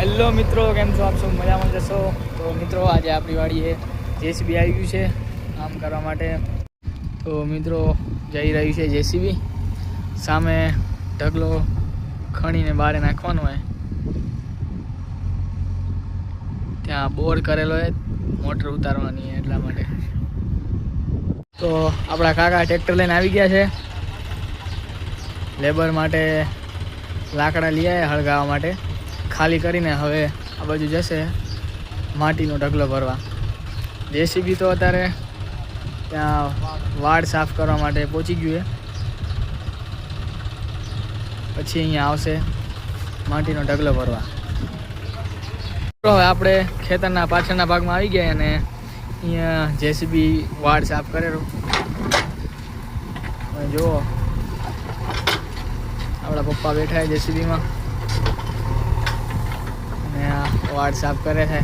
Hello મિત્રો, કેમ છો આપ सब મજામાં જશો? તો મિત્રો આજે આપણી વાડીએ જેસીબી આવી ગયું છે કામ કરવા માટે। તો મિત્રો જઈ રહ્યું છે જેસીબી, સામે ઢગલો ખણીને બહાર નાખવાનો હોય, ત્યાં બોર કરેલો હોય મોટર ઉતારવાની એટલા માટે। તો આપણા કાકા ટ્રેક્ટર લઈને આવી ગયા છે, લેબર માટે લાકડા લઈ આવ્યા હળગાવવા માટે। ખાલી કરીને હવે આ બાજુ જશે માટીનો ઢગલો ભરવા। જેસીબી તો અત્યારે ત્યાં વાડ સાફ કરવા માટે પહોંચી ગયું છે, પછી અહીંયા આવશે માટીનો ઢગલો ભરવા। તો હવે આપણે ખેતરના પાછળના ભાગમાં આવી ગયા અને અહીંયા જેસીબી વાડ સાફ કરેલો જુઓ, આપણા પપ્પા બેઠા છે જેસીબીમાં અને આ વાડ સાફ કરે છે।